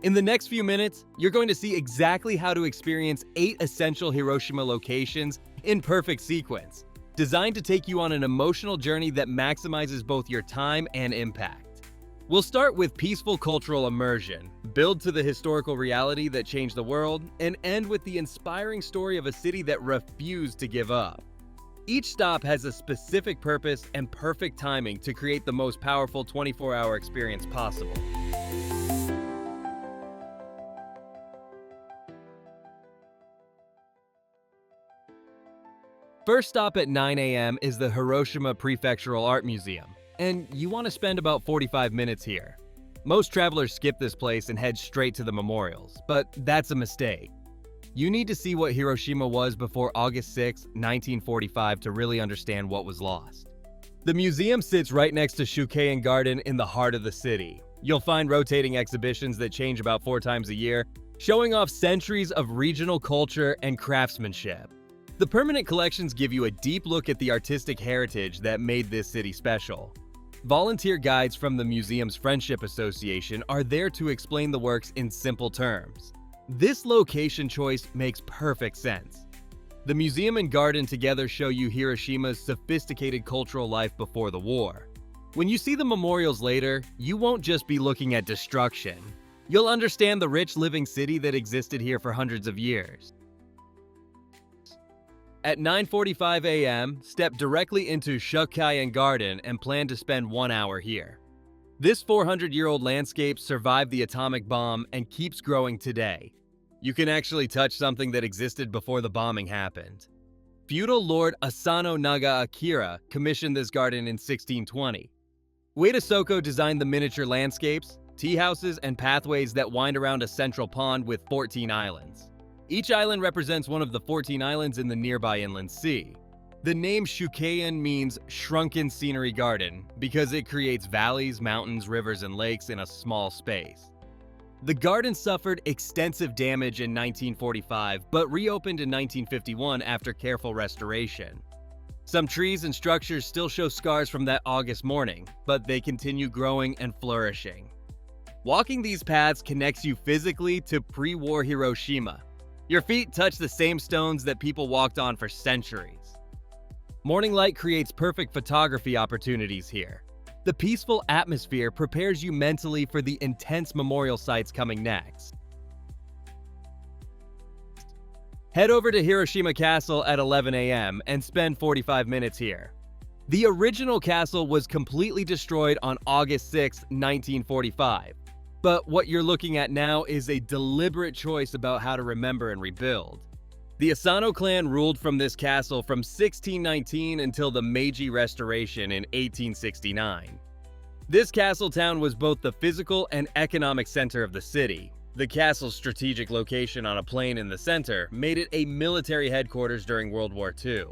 In the next few minutes, you're going to see exactly how to experience 8 essential Hiroshima locations in perfect sequence, designed to take you on an emotional journey that maximizes both your time and impact. We'll start with peaceful cultural immersion, build to the historical reality that changed the world, and end with the inspiring story of a city that refused to give up. Each stop has a specific purpose and perfect timing to create the most powerful 24-hour experience possible. First stop at 9 a.m. is the Hiroshima Prefectural Art Museum, and you want to spend about 45 minutes here. Most travelers skip this place and head straight to the memorials, but that's a mistake. You need to see what Hiroshima was before August 6, 1945 to really understand what was lost. The museum sits right next to Shukkeien Garden in the heart of the city. You'll find rotating exhibitions that change about 4 times a year, showing off centuries of regional culture and craftsmanship. The permanent collections give you a deep look at the artistic heritage that made this city special. Volunteer guides from the museum's Friendship Association are there to explain the works in simple terms. This location choice makes perfect sense. The museum and garden together show you Hiroshima's sophisticated cultural life before the war. When you see the memorials later, you won't just be looking at destruction. You'll understand the rich living city that existed here for hundreds of years. At 9:45 a.m., step directly into Shukkeien Garden and plan to spend 1 hour here. This 400-year-old landscape survived the atomic bomb and keeps growing today. You can actually touch something that existed before the bombing happened. Feudal Lord Asano Nagaakira commissioned this garden in 1620. Ueda Soko designed the miniature landscapes, tea houses, and pathways that wind around a central pond with 14 islands. Each island represents one of the 14 islands in the nearby inland sea. The name Shukkeien means shrunken scenery garden because it creates valleys, mountains, rivers, and lakes in a small space. The garden suffered extensive damage in 1945, but reopened in 1951 after careful restoration. Some trees and structures still show scars from that August morning, but they continue growing and flourishing. Walking these paths connects you physically to pre-war Hiroshima. Your feet touch the same stones that people walked on for centuries. Morning light creates perfect photography opportunities here. The peaceful atmosphere prepares you mentally for the intense memorial sites coming next. Head over to Hiroshima Castle at 11 a.m. and spend 45 minutes here. The original castle was completely destroyed on August 6, 1945. But what you're looking at now is a deliberate choice about how to remember and rebuild. The Asano clan ruled from this castle from 1619 until the Meiji Restoration in 1869. This castle town was both the physical and economic center of the city. The castle's strategic location on a plain in the center made it a military headquarters during World War II.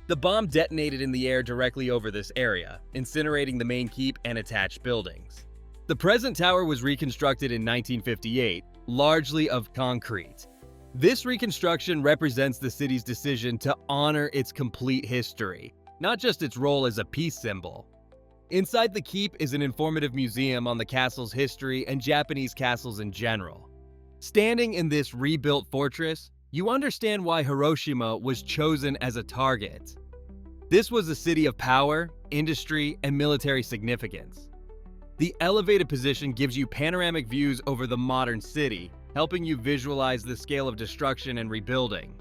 The bomb detonated in the air directly over this area, incinerating the main keep and attached buildings. The present tower was reconstructed in 1958, largely of concrete. This reconstruction represents the city's decision to honor its complete history, not just its role as a peace symbol. Inside the keep is an informative museum on the castle's history and Japanese castles in general. Standing in this rebuilt fortress, you understand why Hiroshima was chosen as a target. This was a city of power, industry, and military significance. The elevated position gives you panoramic views over the modern city, helping you visualize the scale of destruction and rebuilding.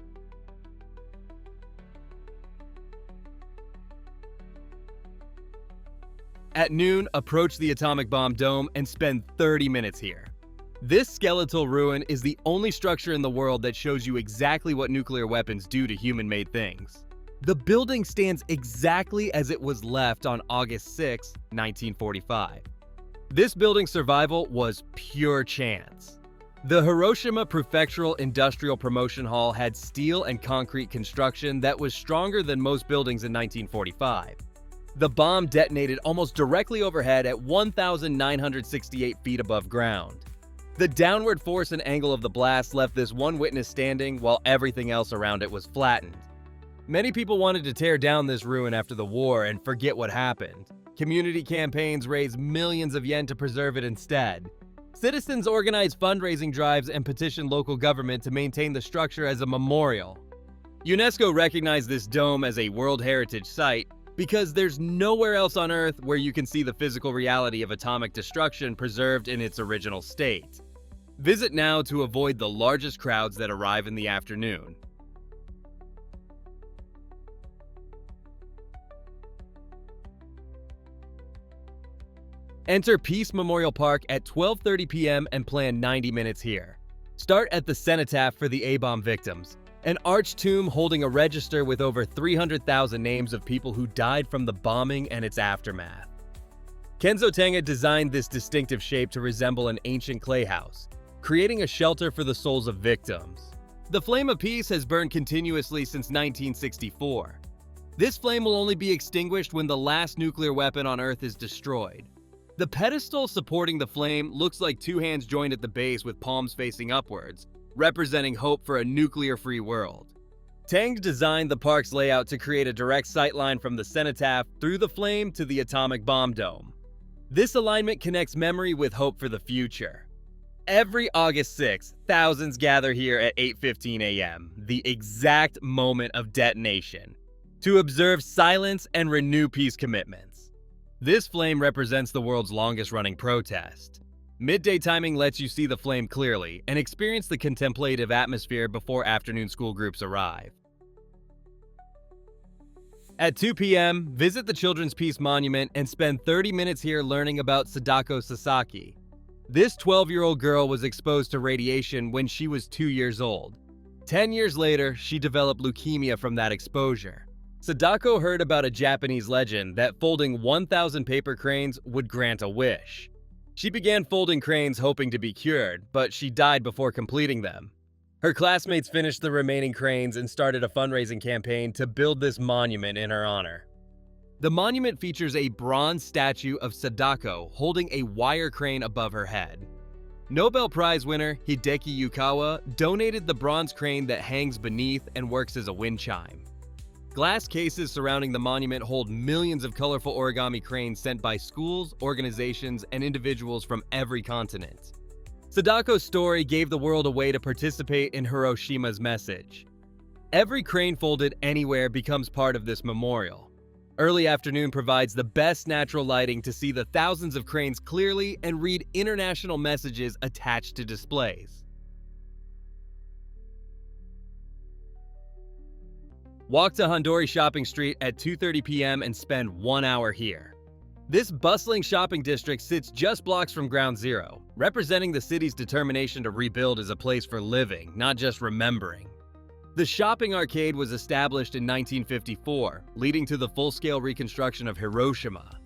At noon, approach the atomic bomb dome and spend 30 minutes here. This skeletal ruin is the only structure in the world that shows you exactly what nuclear weapons do to human-made things. The building stands exactly as it was left on August 6, 1945. This building's survival was pure chance. The Hiroshima Prefectural Industrial Promotion Hall had steel and concrete construction that was stronger than most buildings in 1945. The bomb detonated almost directly overhead at 1,968 feet above ground. The downward force and angle of the blast left this one witness standing while everything else around it was flattened. Many people wanted to tear down this ruin after the war and forget what happened. Community campaigns raised millions of yen to preserve it instead. Citizens organize fundraising drives and petition local government to maintain the structure as a memorial. UNESCO recognized this dome as a World Heritage Site because there's nowhere else on Earth where you can see the physical reality of atomic destruction preserved in its original state. Visit now to avoid the largest crowds that arrive in the afternoon. Enter Peace Memorial Park at 12:30 p.m. and plan 90 minutes here. Start at the cenotaph for the A-bomb victims, an arched tomb holding a register with over 300,000 names of people who died from the bombing and its aftermath. Kenzo Tanga designed this distinctive shape to resemble an ancient clay house, creating a shelter for the souls of victims. The flame of peace has burned continuously since 1964. This flame will only be extinguished when the last nuclear weapon on Earth is destroyed. The pedestal supporting the flame looks like two hands joined at the base with palms facing upwards, representing hope for a nuclear-free world. Tang designed the park's layout to create a direct sightline from the cenotaph through the flame to the atomic bomb dome. This alignment connects memory with hope for the future. Every August 6th, thousands gather here at 8:15 a.m., the exact moment of detonation, to observe silence and renew peace commitments. This flame represents the world's longest-running protest. Midday timing lets you see the flame clearly and experience the contemplative atmosphere before afternoon school groups arrive. At 2 p.m., visit the Children's Peace Monument and spend 30 minutes here learning about Sadako Sasaki. This 12-year-old girl was exposed to radiation when she was 2 years old. 10 years later, she developed leukemia from that exposure. Sadako heard about a Japanese legend that folding 1,000 paper cranes would grant a wish. She began folding cranes hoping to be cured, but she died before completing them. Her classmates finished the remaining cranes and started a fundraising campaign to build this monument in her honor. The monument features a bronze statue of Sadako holding a wire crane above her head. Nobel Prize winner Hideki Yukawa donated the bronze crane that hangs beneath and works as a wind chime. Glass cases surrounding the monument hold millions of colorful origami cranes sent by schools, organizations, and individuals from every continent. Sadako's story gave the world a way to participate in Hiroshima's message. Every crane folded anywhere becomes part of this memorial. Early afternoon provides the best natural lighting to see the thousands of cranes clearly and read international messages attached to displays. Walk to Hondori Shopping Street at 2:30 p.m. and spend 1 hour here. This bustling shopping district sits just blocks from Ground Zero, representing the city's determination to rebuild as a place for living, not just remembering. The shopping arcade was established in 1954, leading to the full-scale reconstruction of Hiroshima.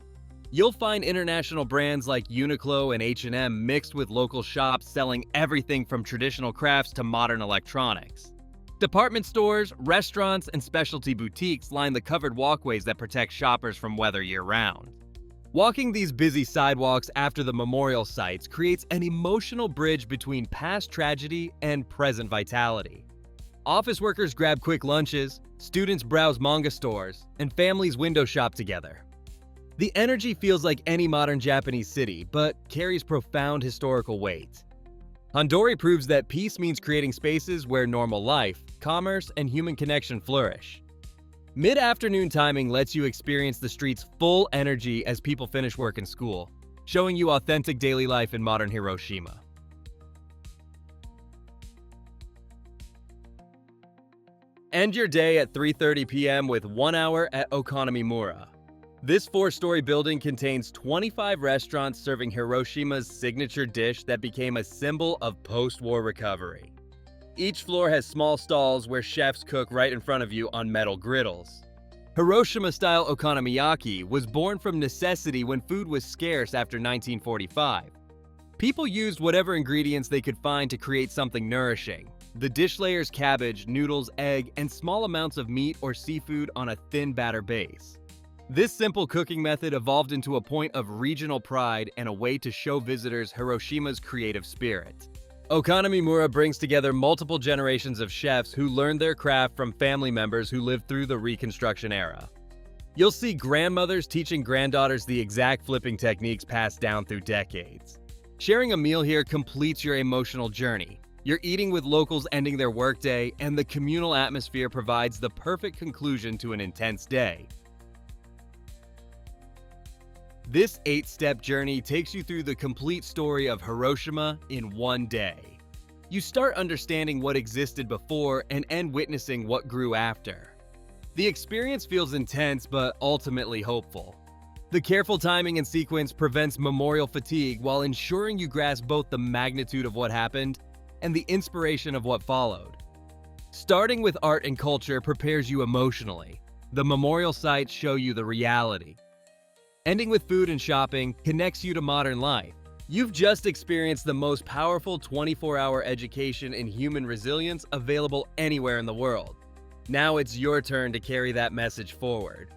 You'll find international brands like Uniqlo and H&M mixed with local shops selling everything from traditional crafts to modern electronics. Department stores, restaurants, and specialty boutiques line the covered walkways that protect shoppers from weather year-round. Walking these busy sidewalks after the memorial sites creates an emotional bridge between past tragedy and present vitality. Office workers grab quick lunches, students browse manga stores, and families window shop together. The energy feels like any modern Japanese city, but carries profound historical weight. Hondori proves that peace means creating spaces where normal life, commerce, and human connection flourish. Mid-afternoon timing lets you experience the street's full energy as people finish work and school, showing you authentic daily life in modern Hiroshima. End your day at 3:30 p.m. with 1 hour at Okonomimura. This 4-story building contains 25 restaurants serving Hiroshima's signature dish that became a symbol of post-war recovery. Each floor has small stalls where chefs cook right in front of you on metal griddles. Hiroshima-style okonomiyaki was born from necessity when food was scarce after 1945. People used whatever ingredients they could find to create something nourishing. The dish layers cabbage, noodles, egg, and small amounts of meat or seafood on a thin batter base. This simple cooking method evolved into a point of regional pride and a way to show visitors Hiroshima's creative spirit. Okonomimura brings together multiple generations of chefs who learned their craft from family members who lived through the Reconstruction era. You'll see grandmothers teaching granddaughters the exact flipping techniques passed down through decades. Sharing a meal here completes your emotional journey. You're eating with locals ending their workday, and the communal atmosphere provides the perfect conclusion to an intense day. This 8-step journey takes you through the complete story of Hiroshima in one day. You start understanding what existed before and end witnessing what grew after. The experience feels intense but ultimately hopeful. The careful timing and sequence prevents memorial fatigue while ensuring you grasp both the magnitude of what happened and the inspiration of what followed. Starting with art and culture prepares you emotionally. The memorial sites show you the reality. Ending with food and shopping connects you to modern life. You've just experienced the most powerful 24-hour education in human resilience available anywhere in the world. Now it's your turn to carry that message forward.